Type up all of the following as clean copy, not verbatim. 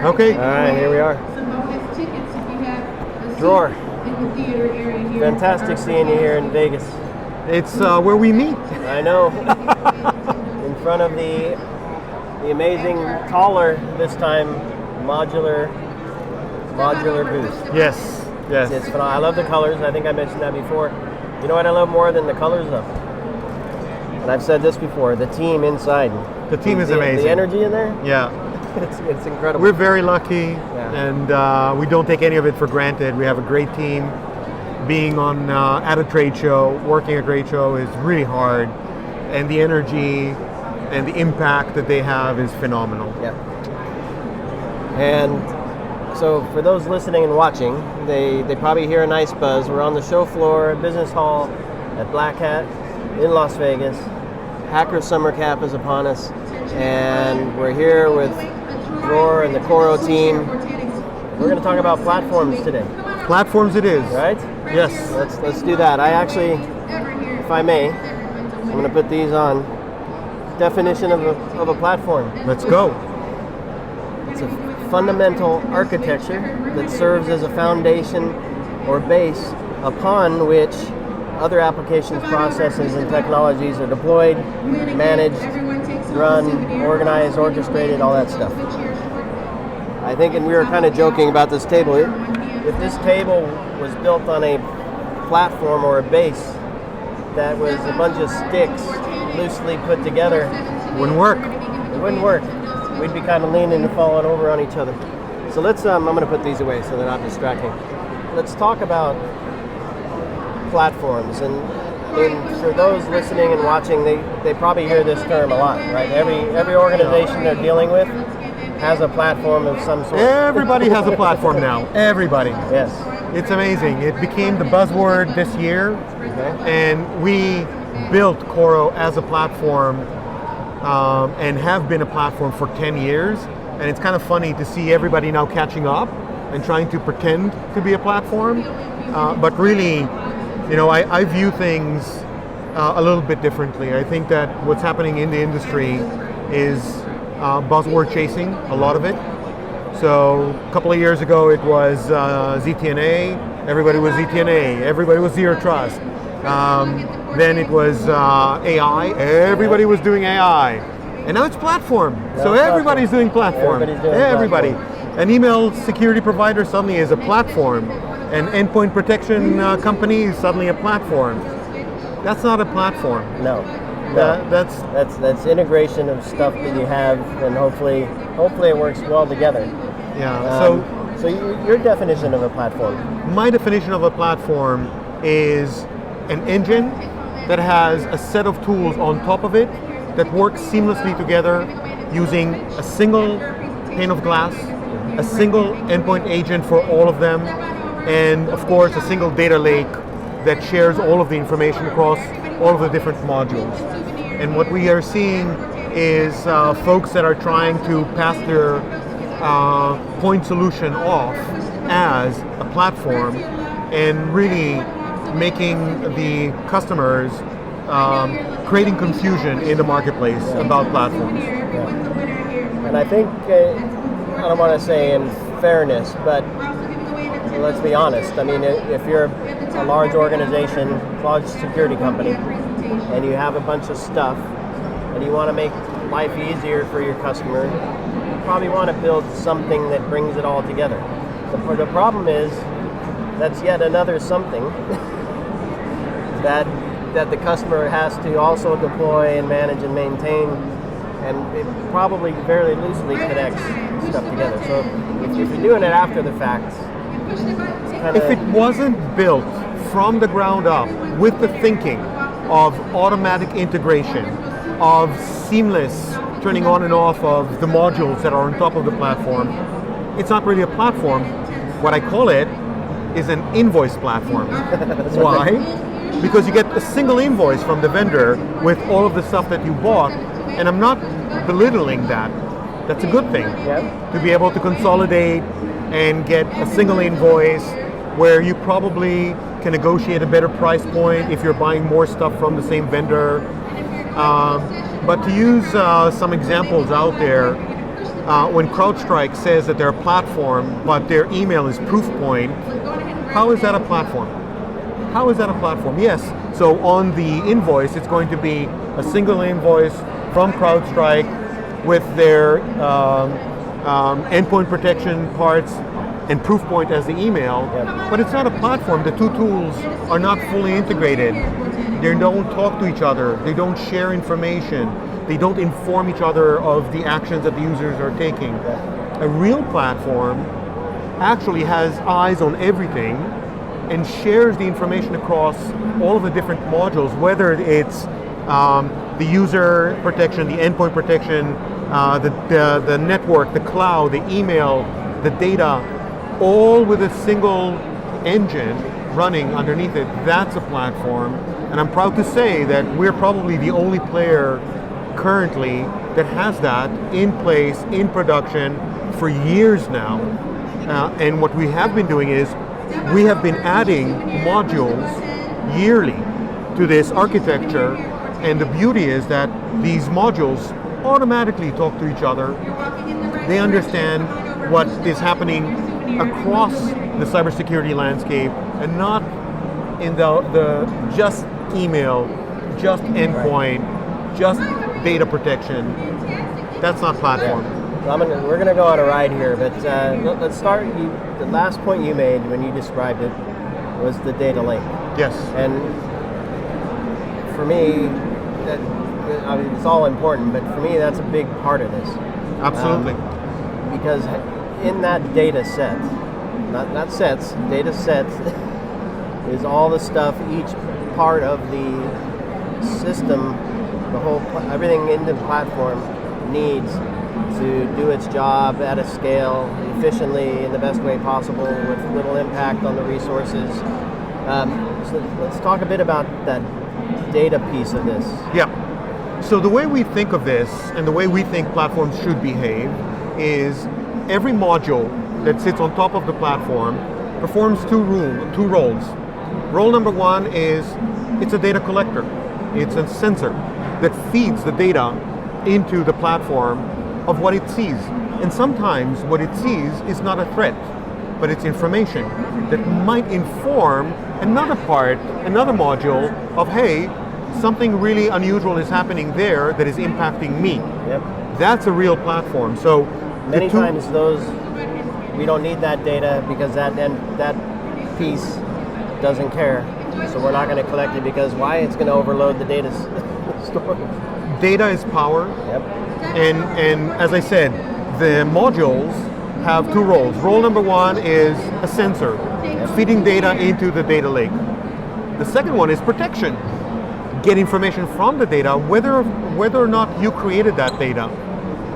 Okay. All right, here we are. Dror. Fantastic seeing you here in Vegas. It's where we meet. I know. In front of the amazing, taller this time, modular booth. Yes. Yes. It's phenomenal. I love the colors. I think I mentioned that before. You know what I love more than the colors though? And I've said this before, the team inside. The team is amazing. The energy in there? Yeah. It's incredible. We're very lucky, and we don't take any of it for granted. We have a great team. Being on at a trade show, working a trade show is really hard, and the energy and the impact that they have is phenomenal. Yeah. And so for those listening and watching, they probably hear a nice buzz. We're on the show floor at Business Hall at Black Hat in Las Vegas. Hacker Summer Camp is upon us, and we're here with Dror and the Coro team. We're going to talk about platforms today. Platforms it is. Right? Yes. Let's do that. I actually, if I may, I'm going to put these on. Definition of a platform. Let's go. It's a fundamental architecture that serves as a foundation or base upon which other applications, processes, and technologies are deployed, managed, run, organized, orchestrated, all that stuff. I think, and we were kind of joking about this table, if this table was built on a platform or a base that was a bunch of sticks loosely put together, It wouldn't work. it wouldn't work. We'd be kind of leaning and falling over on each other. So let's, I'm going to put these away so they're not distracting. Let's talk about platforms. And for those listening and watching, they probably hear this term a lot, right? Every organization they're dealing with has a platform of some sort. Everybody has a platform now. Everybody. Yes. It's amazing. It became the buzzword this year, and we built Coro as a platform and have been a platform for 10 years. And it's kind of funny to see everybody now catching up and trying to pretend to be a platform. But really, you know, I view things a little bit differently. I think that what's happening in the industry is buzzword chasing, a lot of it. So a couple of years ago it was ZTNA, everybody was ZTNA, everybody was Zero Trust. Then it was AI, everybody was doing AI. And now it's platform. So everybody's doing platform. Everybody. An email security provider suddenly is a platform. An endpoint protection company is suddenly a platform. That's not a platform. No. That's integration of stuff that you have, and hopefully it works well together. Yeah. So your definition of a platform? My definition of a platform is an engine that has a set of tools on top of it that work seamlessly together using a single pane of glass, a single endpoint agent for all of them, and of course a single data lake that shares all of the information across all of the different modules. And what we are seeing is folks that are trying to pass their point solution off as a platform and really making the customers creating confusion in the marketplace about platforms. Yeah. And I think, I don't want to say in fairness, but let's be honest. I mean, if you're a large organization, large security company, and you have a bunch of stuff, and you want to make life easier for your customer, you probably want to build something that brings it all together. The problem is, that's yet another something that the customer has to also deploy and manage and maintain, and it probably very loosely connects stuff together. So if you're doing it after the fact, if it wasn't built from the ground up with the thinking of automatic integration, of seamless turning on and off of the modules that are on top of the platform, it's not really a platform. What I call it is an invoice platform. Why? Because you get a single invoice from the vendor with all of the stuff that you bought, and I'm not belittling that. That's a good thing. To be able to consolidate and get a single invoice where you probably can negotiate a better price point if you're buying more stuff from the same vendor. But to use some examples out there, when CrowdStrike says that they're a platform, but their email is Proofpoint, how is that a platform? How is that a platform? Yes, so on the invoice, it's going to be a single invoice from CrowdStrike with their endpoint protection parts and Proofpoint as the email, but it's not a platform. The two tools are not fully integrated. They don't talk to each other. They don't share information. They don't inform each other of the actions that the users are taking. A real platform actually has eyes on everything and shares the information across all of the different modules, whether it's the user protection, the endpoint protection, the network, the cloud, the email, the data, all with a single engine running underneath it. That's a platform. And I'm proud to say that we're probably the only player currently that has that in place, in production for years now. And what we have been doing is we have been adding modules yearly to this architecture, and the beauty is that these modules automatically talk to each other. They understand what is happening across the cybersecurity landscape and not in the just email, just endpoint, just data protection. That's not platform. Yeah. So we're going to go on a ride here, but let's start. The last point you made when you described it was the data lake. Yes. And for me, I mean, it's all important, but for me, that's a big part of this. Absolutely. Because in that data set, not sets, data sets, is all the stuff, each part of the system, everything in the platform needs to do its job at a scale, efficiently, in the best way possible, with little impact on the resources. So let's talk a bit about that data piece of this. Yeah. So the way we think of this, and the way we think platforms should behave, is every module that sits on top of the platform performs two roles. Role number one is it's a data collector. It's a sensor that feeds the data into the platform of what it sees. And sometimes what it sees is not a threat, but it's information that might inform another module of, hey, something really unusual is happening there that is impacting me. Yep. That's a real platform. So many times we don't need that data because that piece doesn't care. So we're not going to collect it because why? It's going to overload the data storage. Data is power. Yep. And as I said, the modules have two roles. Role number one is a sensor, feeding data into the data lake. The second one is protection. Get information from the data, whether or not you created that data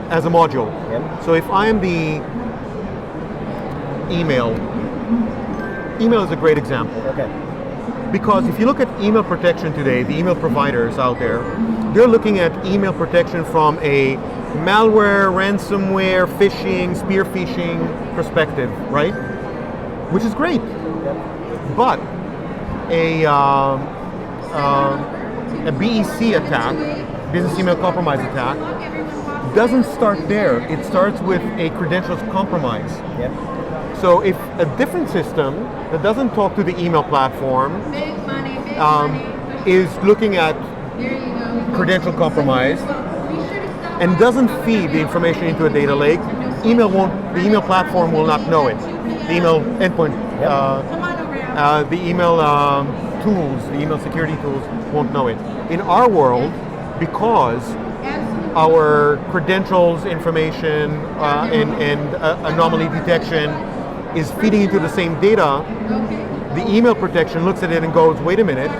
as a module. Yep. So if I am the email is a great example. Okay. Because if you look at email protection today, the email providers out there, they're looking at email protection from a malware, ransomware, phishing, spear phishing perspective, right? Which is great. Yep. But a BEC attack, business email compromise attack, doesn't start there. It starts with a credentials compromise. Yep. So if a different system that doesn't talk to the email platform is looking at credential compromise and doesn't feed the information into a data lake, the email platform will not know it. The email endpoint, the email tools, the email security tools won't know it. In our world, because our credentials information and anomaly detection is feeding into the same data, the email protection looks at it and goes, wait a minute,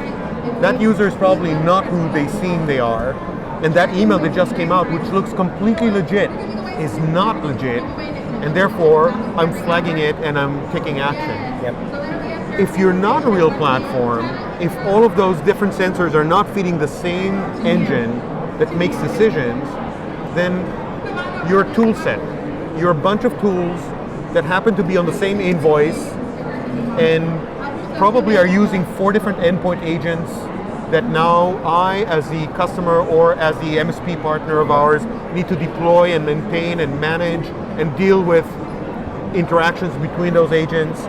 that user is probably not who they seem they are, and that email that just came out, which looks completely legit, is not legit, and therefore I'm flagging it and I'm taking action. Yep. If you're not a real platform, if all of those different sensors are not feeding the same engine that makes decisions, then you're a tool set. You're a bunch of tools that happen to be on the same invoice and probably are using 4 different endpoint agents that now I, as the customer or as the MSP partner of ours, need to deploy and maintain and manage and deal with interactions between those agents.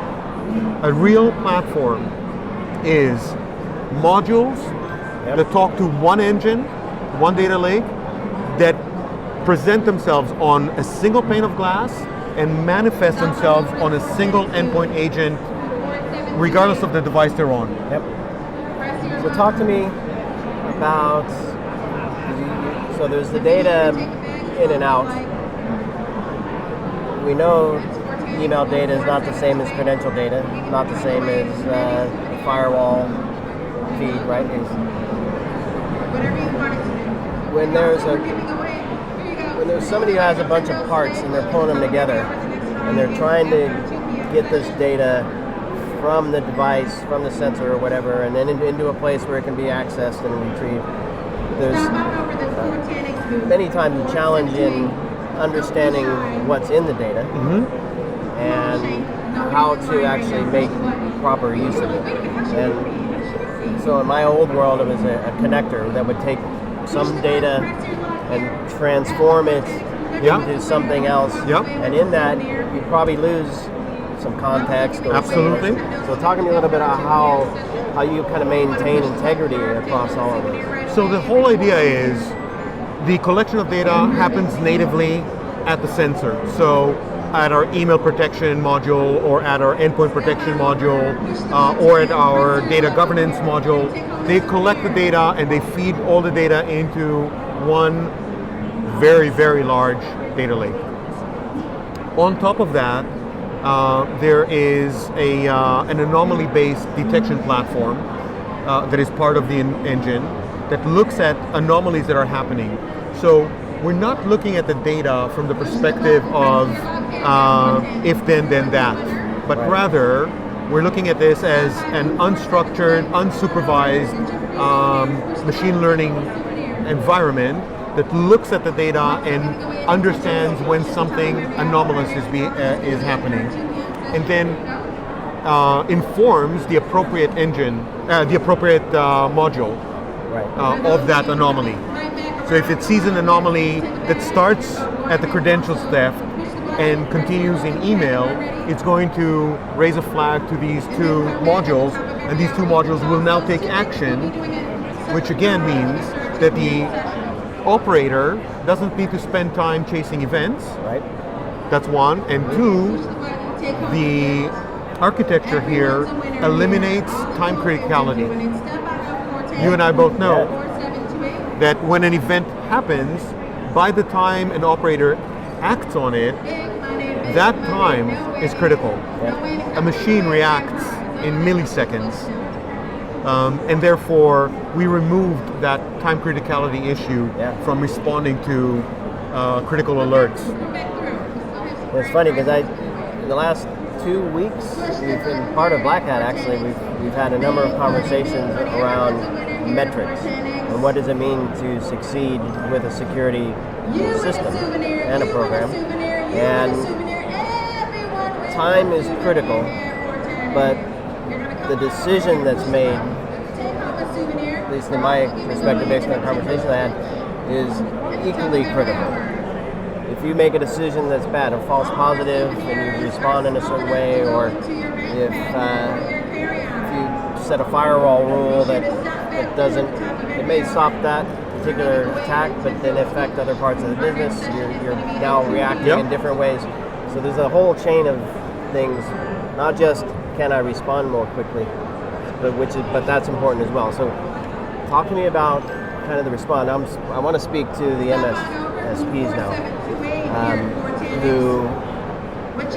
A real platform is modules that talk to one engine, one data lake, that present themselves on a single pane of glass and manifest themselves on a single endpoint agent, regardless of the device they're on. Yep. So talk to me about, so there's the data in and out. We know email data is not the same as credential data, not the same as the firewall feed, right? When there's somebody who has a bunch of parts and they're pulling them together and they're trying to get this data from the device, from the sensor or whatever, and then into a place where it can be accessed and retrieved, there's many times a challenge in understanding what's in the data and how to actually make proper use of it. And so in my old world, it was a connector that would take some data and transform it into something else. And in that, you probably lose some context. Or absolutely. So talk to me a little bit about how you kind of maintain integrity across all of this. So the whole idea is the collection of data happens natively at the sensor. So at our email protection module or at our endpoint protection module or at our data governance module, they collect the data and they feed all the data into one very, very large data lake. On top of that, there is an anomaly-based detection platform that is part of the engine that looks at anomalies that are happening. So we're not looking at the data from the perspective of if then that, but rather we're looking at this as an unstructured, unsupervised machine learning environment that looks at the data and understands when something anomalous is happening, and then informs the appropriate engine, the appropriate module of that anomaly. So if it sees an anomaly that starts at the credentials theft and continues in email, it's going to raise a flag to these two modules, and these two modules will now take action, which again means that the operator doesn't need to spend time chasing events. Right. That's one. And two, the architecture here eliminates time criticality. You and I both know that when an event happens, by the time an operator acts on it, that time is critical. A machine reacts in milliseconds. And therefore, we removed that time criticality issue from responding to critical alerts. It's funny because in the last 2 weeks, we've been part of Black Hat actually, we've had a number of conversations around metrics and what does it mean to succeed with a security system and a program. And time is critical, but the decision that's made, at least in my perspective based on the conversation I had, is equally critical. If you make a decision that's bad, a false positive, and you respond in a certain way, or if you set a firewall rule that doesn't, it may stop that particular attack, but then affect other parts of the business, you're now reacting in different ways. So there's a whole chain of things, not just can I respond more quickly, but that's important as well. So talk to me about kind of the response. I want to speak to the MSPs now, who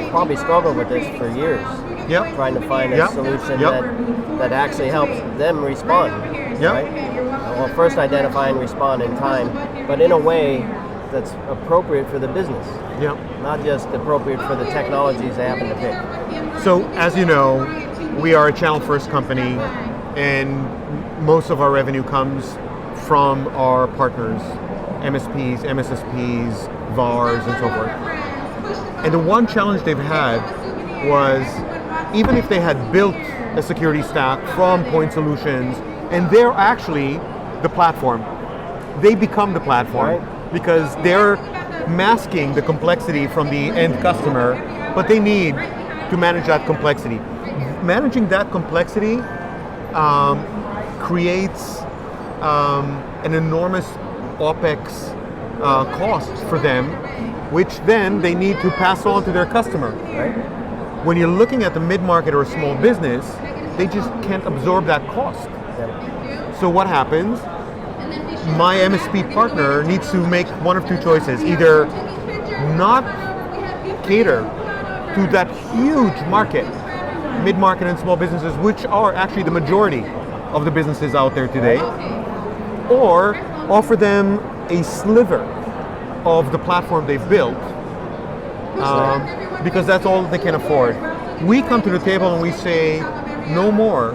probably struggled with this for years, trying to find a solution that actually helps them respond. Right? Well, first identify and respond in time, but in a way that's appropriate for the business, not just appropriate for the technologies they happen to pick. So, as you know, we are a channel-first company, and most of our revenue comes from our partners, MSPs, MSSPs, VARs, and so forth. And the one challenge they've had was, even if they had built a security stack from point solutions and they're actually the platform. They become the platform because they're masking the complexity from the end customer, but they need to manage that complexity. Managing that complexity creates an enormous OpEx cost for them, which then they need to pass on to their customer. When you're looking at the mid-market or a small business, they just can't absorb that cost. So what happens? My MSP partner needs to make one of two choices. Either not cater to that huge market, mid-market and small businesses, which are actually the majority of the businesses out there today, or offer them a sliver of the platform they've built, because that's all they can afford. We come to the table and we say, no more.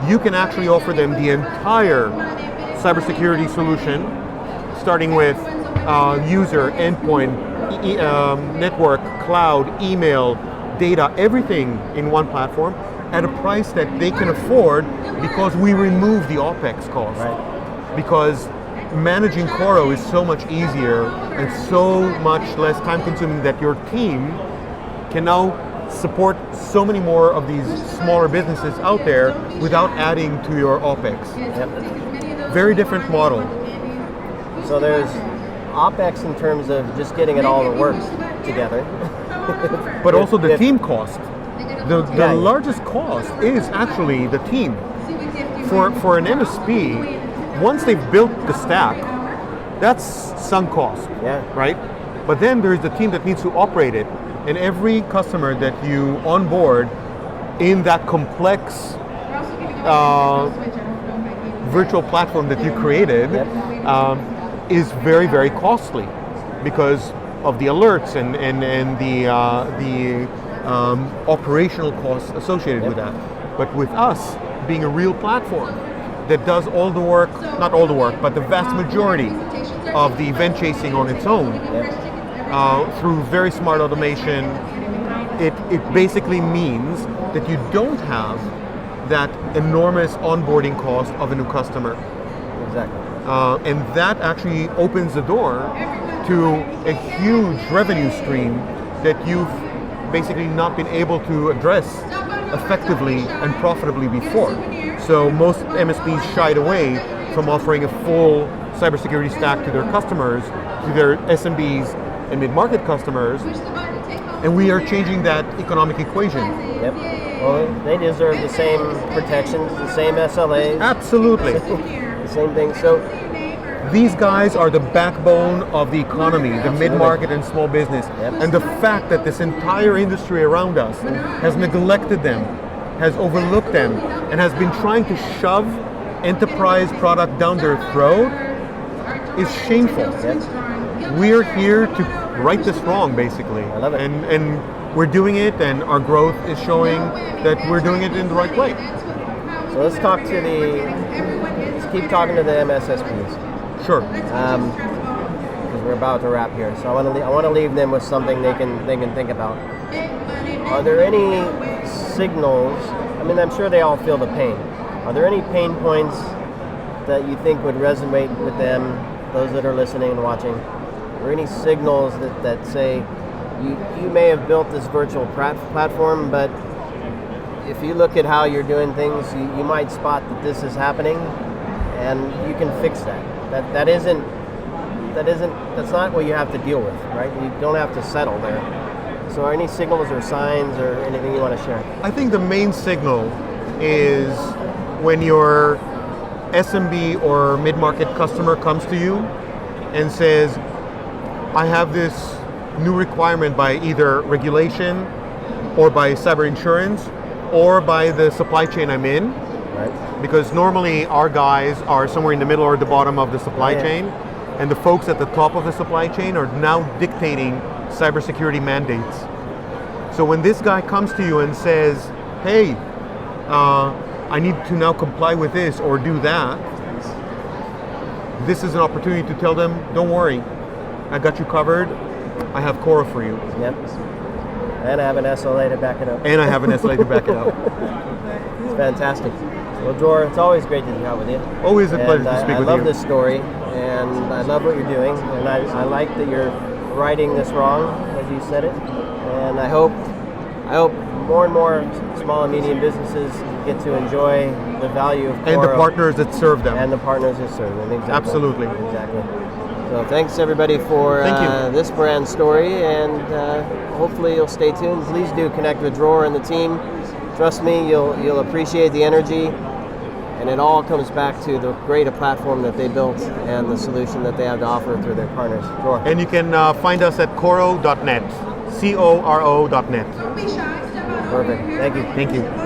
You can actually offer them the entire cybersecurity solution, starting with user, endpoint, network, cloud, email, data, everything in one platform at a price that they can afford, because we remove the OpEx cost. Because managing Coro is so much easier and so much less time consuming that your team can now support so many more of these smaller businesses out there without adding to your OpEx. Very different model. So there's OpEx in terms of just getting it all to work together. But also the team cost. The largest cost is actually the team. For an MSP, once they've built the stack, that's sunk cost, right? But then there's the team that needs to operate it. And every customer that you onboard in that complex virtual platform that you created is very, very costly because of the alerts and the operational costs associated with that. But with us being a real platform that does all the work, not all the work, but the vast majority of the event chasing on its own, through very smart automation, it basically means that you don't have that enormous onboarding cost of a new customer. Exactly. And that actually opens the door to a huge revenue stream that you've basically not been able to address effectively and profitably before. So most MSPs shied away from offering a full cybersecurity stack to their customers, to their SMBs and mid-market customers, and we are changing that economic equation. Well, they deserve the same protections, the same SLAs. Absolutely. The same thing. So these guys are the backbone of the economy, the mid-market and small business. And the fact that this entire industry around us has neglected them, has overlooked them, and has been trying to shove enterprise product down their throat is shameful. We're here to right this wrong, basically. I love it. And we're doing it, and our growth is showing that we're doing it in the right way. So let's keep talking to the MSSPs. Sure. Because we're about to wrap here. So I want to leave them with something they can think about. Are there any signals? I mean, I'm sure they all feel the pain. Are there any pain points that you think would resonate with them, those that are listening and watching? Or any signals that say you may have built this virtual platform, but if you look at how you're doing things, you might spot that this is happening, and you can fix that. That's not what you have to deal with, right? You don't have to settle there. So are any signals or signs or anything you want to share? I think the main signal is when your SMB or mid-market customer comes to you and says, I have this new requirement by either regulation or by cyber insurance or by the supply chain I'm in. Right. Because normally our guys are somewhere in the middle or the bottom of the supply chain, and the folks at the top of the supply chain are now dictating cybersecurity mandates. So when this guy comes to you and says, hey, I need to now comply with this or do that, this is an opportunity to tell them, don't worry, I got you covered, I have Coro for you. Yep. And I have an SLA to back it up. And I have an SLA to back it up. It's fantastic. Well, Dror, it's always great to chat with you. Always a pleasure to And speak I with you. love this story, and I love what you're doing, and I like that you're writing this wrong, as you said it. And I hope more and more small and medium businesses get to enjoy the value of Coro. And the partners that serve them. And the partners that serve them, exactly. Absolutely. Exactly. So thanks everybody for this brand story, and hopefully you'll stay tuned. Please do connect with Dror and the team. Trust me, you'll appreciate the energy, and it all comes back to the great platform that they built and the solution that they have to offer through their partners. Dror. And you can find us at coro.net, coro.net. Perfect. Thank you. Thank you.